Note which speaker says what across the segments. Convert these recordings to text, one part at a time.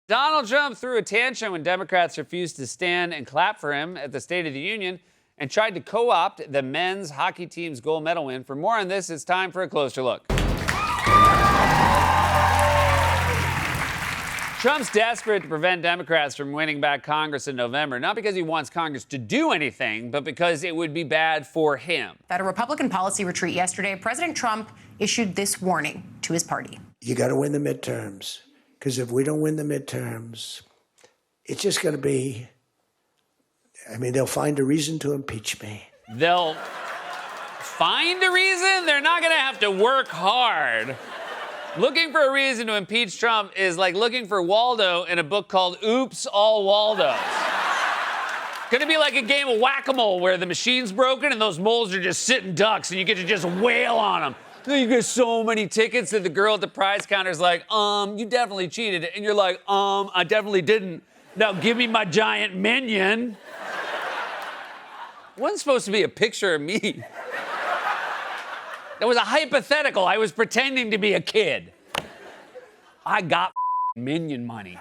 Speaker 1: Donald Trump threw a tantrum when Democrats refused to stand and clap for him at the State of the Union and tried to co-opt the men's hockey team's gold medal win. For more on this, it's time for a closer look. Trump's desperate to prevent Democrats from winning back Congress in November, not because he wants Congress to do anything, but because it would be bad for him.
Speaker 2: At a Republican policy retreat yesterday, President Trump issued this warning to his party.
Speaker 3: You got to win the midterms, because if we don't win the midterms, it's just going to be, they'll find a reason to impeach me.
Speaker 1: They'll find a reason? They're not going to have to work hard. Looking for a reason to impeach Trump is like looking for Waldo in a book called Oops, All Waldos. Gonna be like a game of whack-a-mole where the machine's broken and those moles are just sitting ducks and you get to just wail on them. You get so many tickets that the girl at the prize counter's like, you definitely cheated. And you're like, I definitely didn't. Now give me my giant minion. It wasn't supposed to be a picture of me. That was a hypothetical. I was pretending to be a kid. I got minion money.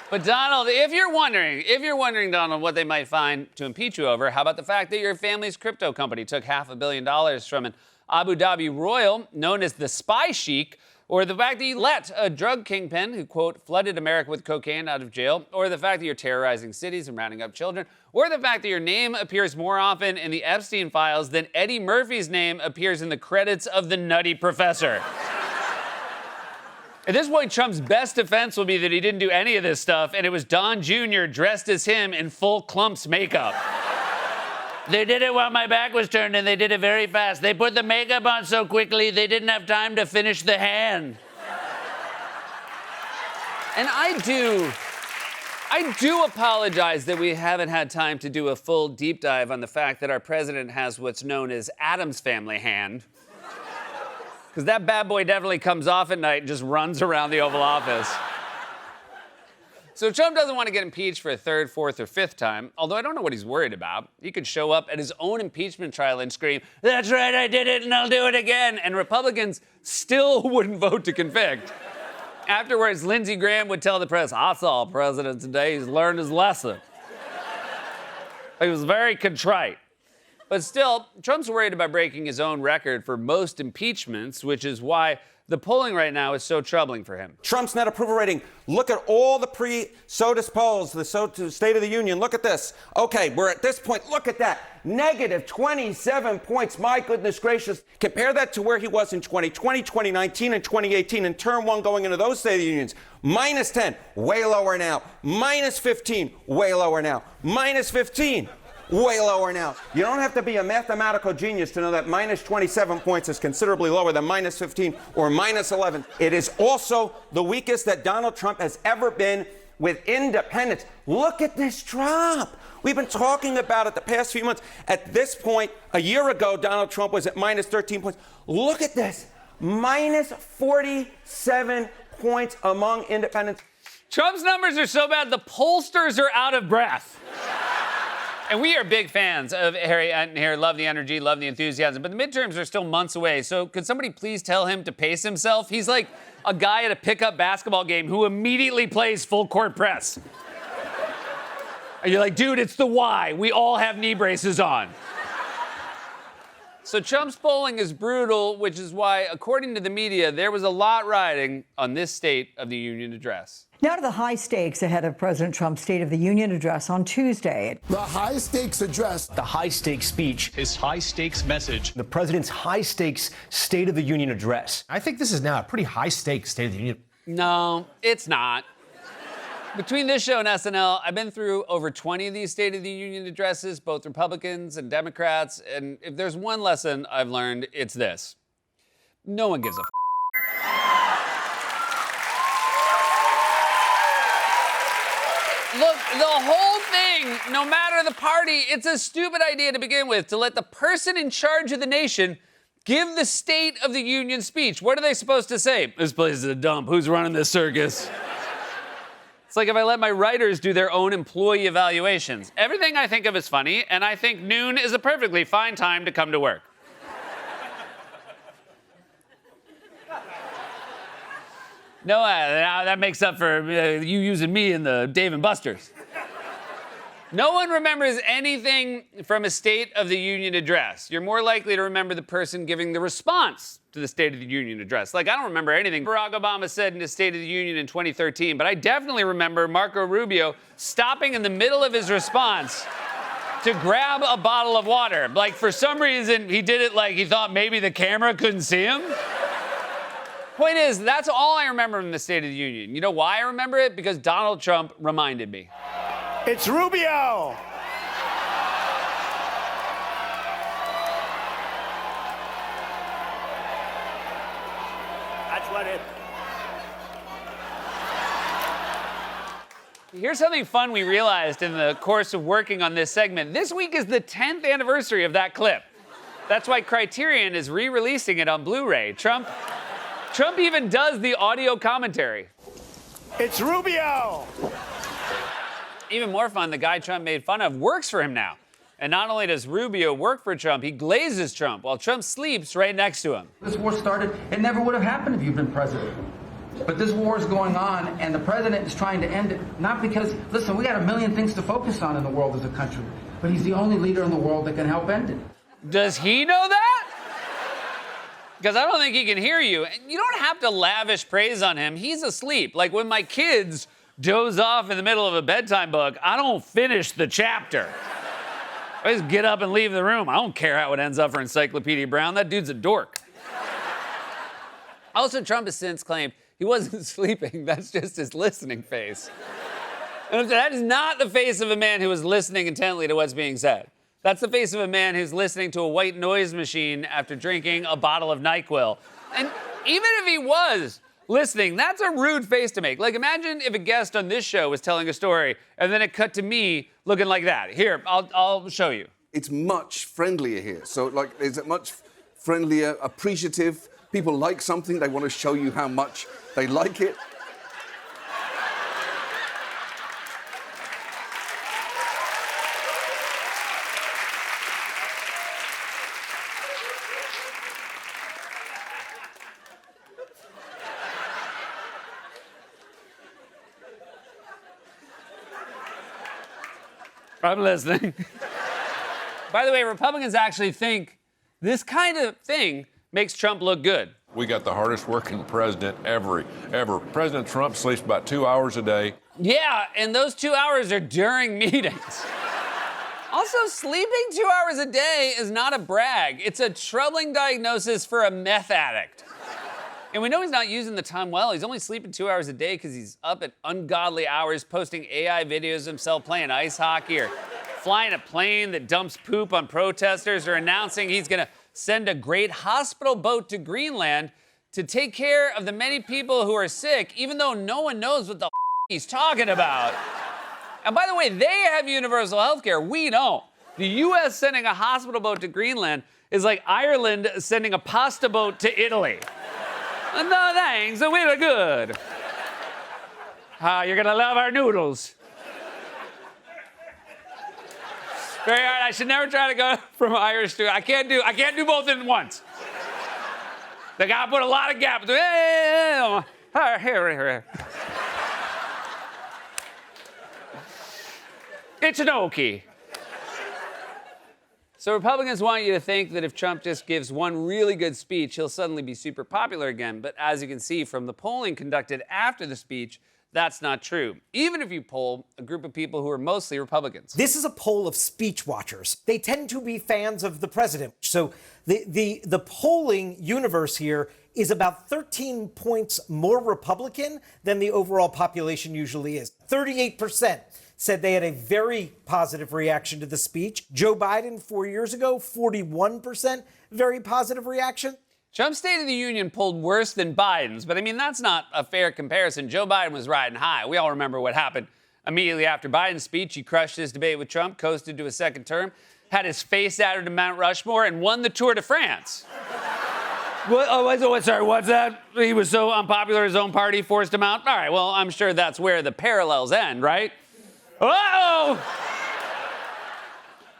Speaker 1: But Donald, if you're wondering, Donald, what they might find to impeach you over, how about the fact that your family's crypto company took $500 million from an Abu Dhabi royal known as the Spy Sheik, or the fact that you let a drug kingpin who, quote, flooded America with cocaine out of jail, or the fact that you're terrorizing cities and rounding up children, or the fact that your name appears more often in the Epstein files than Eddie Murphy's name appears in the credits of The Nutty Professor. At this point, Trump's best defense will be that he didn't do any of this stuff, and it was Don Jr. dressed as him in full Clumps makeup. They did it while my back was turned, and they did it very fast. They put the makeup on so quickly, they didn't have time to finish the hand. And I do apologize that we haven't had time to do a full deep dive on the fact that our president has what's known as Addams Family hand. Because that bad boy definitely comes off at night and just runs around the Oval Office. So Trump doesn't want to get impeached for a third, fourth, or fifth time, although I don't know what he's worried about. He could show up at his own impeachment trial and scream, "That's right, I did it, and I'll do it again," and Republicans still wouldn't vote to convict. Afterwards, Lindsey Graham would tell the press, "I saw a president today, he's learned his lesson." He was very contrite. But still, Trump's worried about breaking his own record for most impeachments, which is why the polling right now is so troubling for him.
Speaker 4: Trump's net approval rating. Look at all the pre-SOTUS polls, the State of the Union. Look at this. Okay, we're at this point. Look at that. Negative 27 points. My goodness gracious. Compare that to where he was in 2020, 2019, and 2018 in term one going into those State of the Unions. Minus 10, way lower now. Minus 15, way lower now. Minus 15. Way lower now. You don't have to be a mathematical genius to know that minus 27 points is considerably lower than minus 15 or minus 11. It is also the weakest that Donald Trump has ever been with independents. Look at this drop. We've been talking about it the past few months. At this point, a year ago, Donald Trump was at minus 13 points. Look at this. Minus 47 points among independents.
Speaker 1: Trump's numbers are so bad, the pollsters are out of breath. And we are big fans of Harry Enten here. Love the energy, love the enthusiasm. But the midterms are still months away. So could somebody please tell him to pace himself? He's like a guy at a pickup basketball game who immediately plays full court press. And you're like, dude, it's the Y. We all have knee braces on. So Trump's polling is brutal, which is why, according to the media, there was a lot riding on this State of the Union address.
Speaker 5: Now to the high stakes ahead of President Trump's State of the Union address on Tuesday.
Speaker 6: The high stakes address.
Speaker 7: The high stakes speech.
Speaker 8: His high stakes message.
Speaker 7: The president's high stakes State of the Union address.
Speaker 9: I think this is now a pretty high stakes State of the Union.
Speaker 1: No, it's not. Between this show and SNL, I've been through over 20 of these State of the Union addresses, both Republicans and Democrats, and if there's one lesson I've learned, it's this. No one gives a f***. Look, the whole thing, no matter the party, it's a stupid idea to begin with, to let the person in charge of the nation give the State of the Union speech. What are they supposed to say? This place is a dump. Who's running this circus? It's like if I let my writers do their own employee evaluations. Everything I think of is funny, and I think noon is a perfectly fine time to come to work. No, that makes up for you using me in the Dave & Buster's. No one remembers anything from a State of the Union address. You're more likely to remember the person giving the response to the State of the Union address. Like, I don't remember anything Barack Obama said in his State of the Union in 2013, but I definitely remember Marco Rubio stopping in the middle of his response to grab a bottle of water. Like, for some reason, he did it like he thought maybe the camera couldn't see him. Point is, that's all I remember from the State of the Union. You know why I remember it? Because Donald Trump reminded me.
Speaker 6: It's Rubio. That's what it.
Speaker 1: Here's something fun we realized in the course of working on this segment. This week is the 10th anniversary of that clip. That's why Criterion is re-releasing it on Blu-ray. Trump even does the audio commentary.
Speaker 6: It's Rubio.
Speaker 1: Even more fun, the guy Trump made fun of works for him now. And not only does Rubio work for Trump, he glazes Trump while Trump sleeps right next to him.
Speaker 8: This war started, it never would have happened if you'd been president. But this war is going on, and the president is trying to end it, not because, listen, we got a million things to focus on in the world as a country, but he's the only leader in the world that can help end it.
Speaker 1: Does he know that? Because I don't think he can hear you. And you don't have to lavish praise on him. He's asleep. Like when my kids doze off in the middle of a bedtime book, I don't finish the chapter. I just get up and leave the room. I don't care how it ends up for Encyclopedia Brown. That dude's a dork. Also, Trump has since claimed he wasn't sleeping. That's just his listening face. And that is not the face of a man who is listening intently to what's being said. That's the face of a man who's listening to a white noise machine after drinking a bottle of NyQuil. And even if he was listening, that's a rude face to make. Like, imagine if a guest on this show was telling a story and then it cut to me looking like that. Here, I'll show you.
Speaker 10: It's much friendlier here. So, like, it's much friendlier, appreciative. People like something, they want to show you how much they like it.
Speaker 1: I'm listening. By the way, Republicans actually think this kind of thing makes Trump look good.
Speaker 11: We got the hardest working president ever. President Trump sleeps about 2 hours a day.
Speaker 1: Yeah, and those 2 hours are during meetings. Also, sleeping 2 hours a day is not a brag. It's a troubling diagnosis for a meth addict. And we know he's not using the time well. He's only sleeping 2 hours a day because he's up at ungodly hours posting AI videos of himself playing ice hockey or flying a plane that dumps poop on protesters or announcing he's going to send a great hospital boat to Greenland to take care of the many people who are sick, even though no one knows what the he's talking about. And by the way, they have universal health care. We don't. The U.S. sending a hospital boat to Greenland is like Ireland sending a pasta boat to Italy. No thanks, we're good. You're gonna love our noodles. Very hard. I should never try to go from Irish to. I can't do both at once. They gotta put a lot of gap between. Here. It's an okie. So Republicans want you to think that if Trump just gives one really good speech, he'll suddenly be super popular again. But as you can see from the polling conducted after the speech, that's not true. Even if you poll a group of people who are mostly Republicans.
Speaker 12: This is a poll of speech watchers. They tend to be fans of the president. So the polling universe here is about 13 points more Republican than the overall population usually is. 38% said they had a very positive reaction to the speech. Joe Biden 4 years ago, 41% very positive reaction.
Speaker 1: Trump's State of the Union polled worse than Biden's, but I mean, that's not a fair comparison. Joe Biden was riding high. We all remember what happened immediately after Biden's speech. He crushed his debate with Trump, coasted to a second term, had his face added to Mount Rushmore, and won the Tour de France. Sorry, what's that? He was so unpopular, his own party forced him out? All right, well, I'm sure that's where the parallels end, right? Whoa!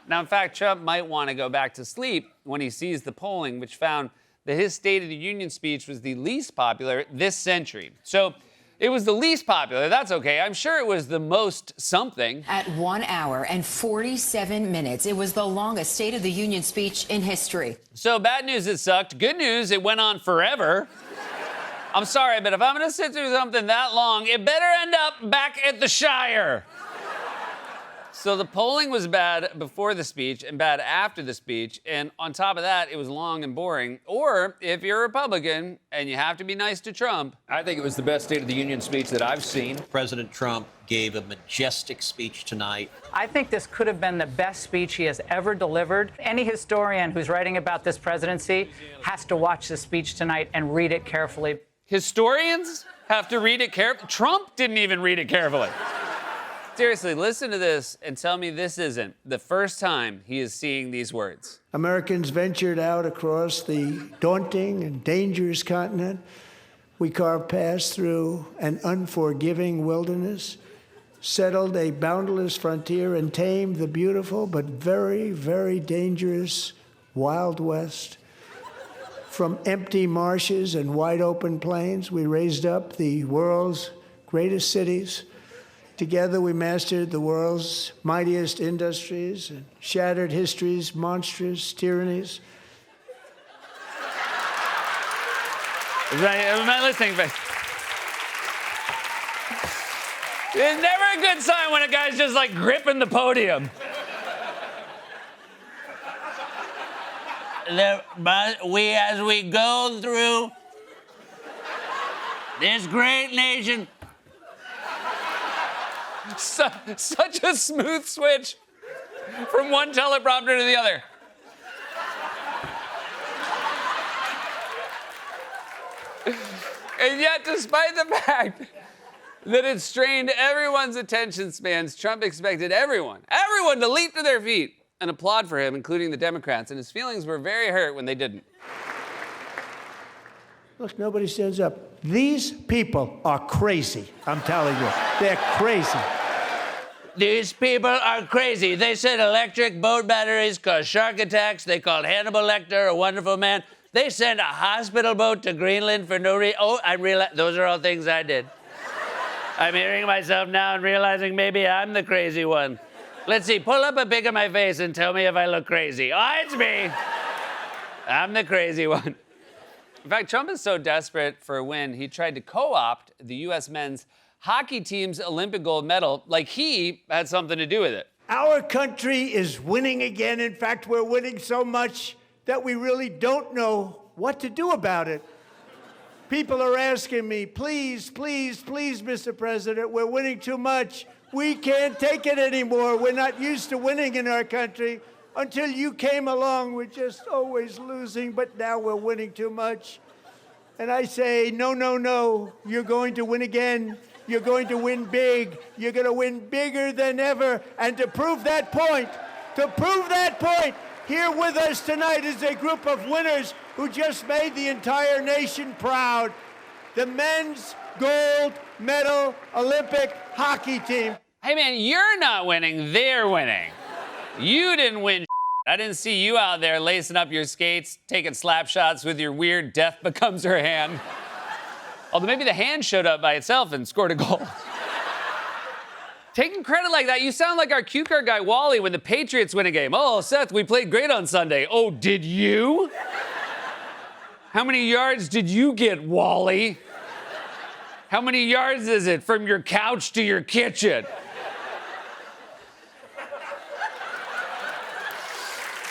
Speaker 1: Now, in fact, Trump might want to go back to sleep when he sees the polling, which found that his State of the Union speech was the least popular this century. So it was the least popular. That's okay. I'm sure it was the most something.
Speaker 13: At 1 hour and 47 minutes, it was the longest State of the Union speech in history.
Speaker 1: So bad news, it sucked. Good news, it went on forever. I'm sorry, but if I'm going to sit through something that long, it better end up back at the Shire. So the polling was bad before the speech and bad after the speech. And on top of that, it was long and boring. Or if you're a Republican and you have to be nice to Trump.
Speaker 14: I think it was the best State of the Union speech that I've seen.
Speaker 15: President Trump gave a majestic speech tonight.
Speaker 16: I think this could have been the best speech he has ever delivered. Any historian who's writing about this presidency has to watch this speech tonight and read it carefully.
Speaker 1: Historians have to read it carefully? Trump didn't even read it carefully. Seriously, listen to this and tell me this isn't the first time he is seeing these words.
Speaker 3: Americans ventured out across the daunting and dangerous continent. We carved paths through an unforgiving wilderness, settled a boundless frontier, and tamed the beautiful but very, very dangerous Wild West. From empty marshes and wide open plains, we raised up the world's greatest cities. Together, we mastered the world's mightiest industries and shattered history's monstrous tyrannies.
Speaker 1: Am I listening? It's never a good sign when a guy's just like gripping the podium.
Speaker 17: As we go through this great nation.
Speaker 1: Such a smooth switch from one teleprompter to the other. And yet, despite the fact that it strained everyone's attention spans, Trump expected everyone to leap to their feet and applaud for him, including the Democrats, and his feelings were very hurt when they didn't.
Speaker 3: Look, nobody stands up. These people are crazy, I'm telling you. They're crazy.
Speaker 17: These people are crazy. They said electric boat batteries cause shark attacks. They called Hannibal Lecter a wonderful man. They sent a hospital boat to Greenland for no reason. Oh, I realize those are all things I did. I'm hearing myself now and realizing maybe I'm the crazy one. Let's see, pull up a pic of my face and tell me if I look crazy. Oh, it's me. I'm the crazy one. In fact, Trump is so desperate for a win, he tried to co-opt the U.S. men's hockey team's Olympic gold medal like he had something to do with it.
Speaker 3: Our country is winning again. In fact, we're winning so much that we really don't know what to do about it. People are asking me, please, please, please, Mr. President, we're winning too much. We can't take it anymore. We're not used to winning in our country. Until you came along, we're just always losing, but now we're winning too much. And I say, no, no, no, you're going to win again. You're going to win big. You're going to win bigger than ever. And to prove that point, here with us tonight is a group of winners who just made the entire nation proud. The men's gold medal Olympic hockey team.
Speaker 1: Hey, man, you're not winning. They're winning. You didn't win. I didn't see you out there lacing up your skates, taking slap shots with your weird death becomes her hand. Although maybe the hand showed up by itself and scored a goal. Taking credit like that, you sound like our cue card guy Wally when the Patriots win a game. Oh, Seth, we played great on Sunday. Oh, did you? How many yards did you get, Wally? How many yards is it from your couch to your kitchen?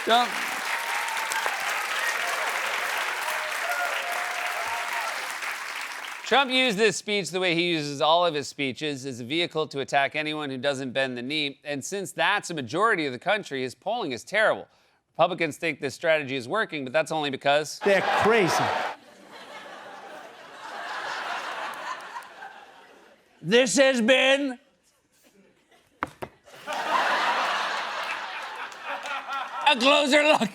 Speaker 1: Don't. Trump used this speech the way he uses all of his speeches, as a vehicle to attack anyone who doesn't bend the knee. And since that's a majority of the country, his polling is terrible. Republicans think this strategy is working, but that's only because
Speaker 3: they're crazy.
Speaker 17: This has been a closer look.